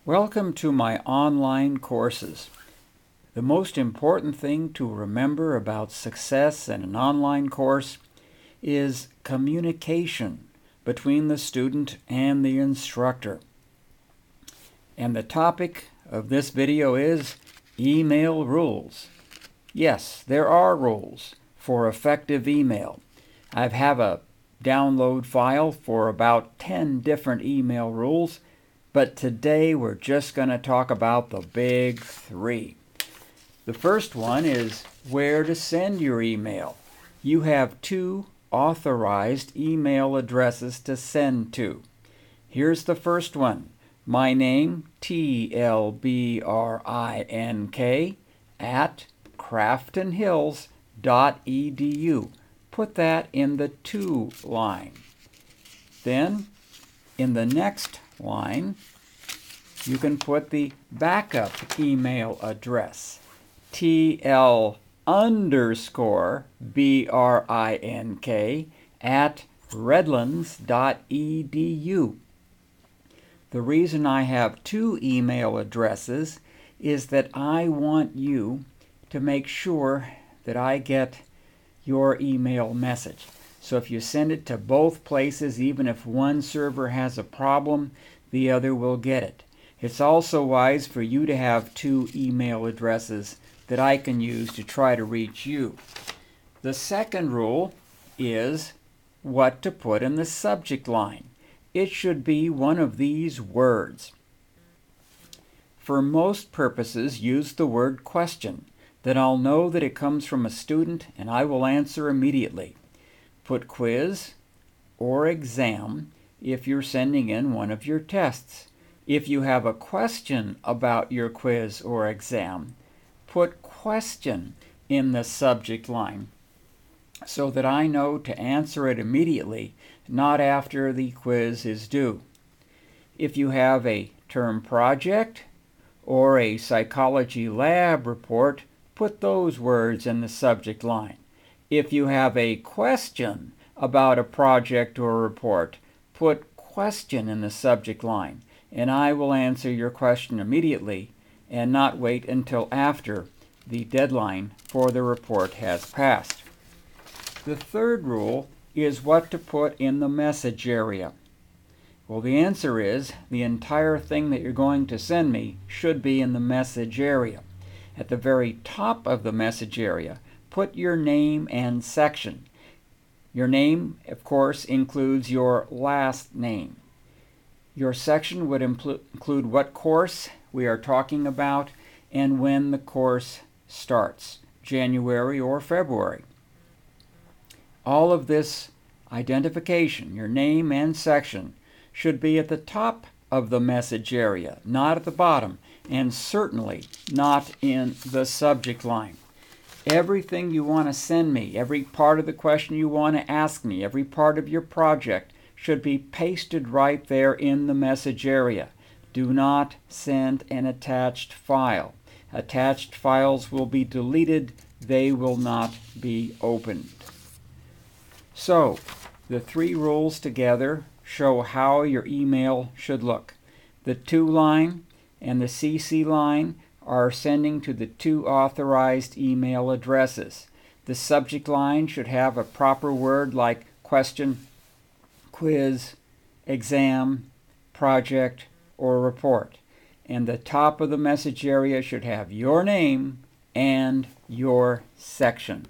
Welcome to my online courses. The most important thing to remember about success in an online course is communication between the student and the instructor. And the topic of this video is email rules. Yes, there are rules for effective email. I have a download file for about 10 different email rules, but today we're just going to talk about the big three. The first one is where to send your email. You have two authorized email addresses to send to. Here's the first one. My name, TLBRINK, at craftonhills.edu. Put that in the to line. Then, in the next line, you can put the backup email address, TL_BRINK at redlands.edu. The reason I have two email addresses is that I want you to make sure that I get your email message. So if you send it to both places, even if one server has a problem, the other will get it. It's also wise for you to have two email addresses that I can use to try to reach you. The second rule is what to put in the subject line. It should be one of these words. For most purposes, use the word question. Then I'll know that it comes from a student and I will answer immediately. Put quiz or exam if you're sending in one of your tests. If you have a question about your quiz or exam, put question in the subject line so that I know to answer it immediately, not after the quiz is due. If you have a term project or a psychology lab report, put those words in the subject line. If you have a question about a project or report, put question in the subject line, and I will answer your question immediately and not wait until after the deadline for the report has passed. The third rule is what to put in the message area. Well, the answer is the entire thing that you're going to send me should be in the message area. At the very top of the message area, put your name and section. Your name, of course, includes your last name. Your section would include what course we are talking about and when the course starts, January or February. All of this identification, your name and section, should be at the top of the message area, not at the bottom, and certainly not in the subject line. Everything you want to send me, every part of the question you want to ask me, every part of your project should be pasted right there in the message area. Do not send an attached file. Attached files will be deleted. They will not be opened. So, the three rules together show how your email should look. The to line and the CC line are sending to the two authorized email addresses. The subject line should have a proper word like question, quiz, exam, project, or report. And the top of the message area should have your name and your section.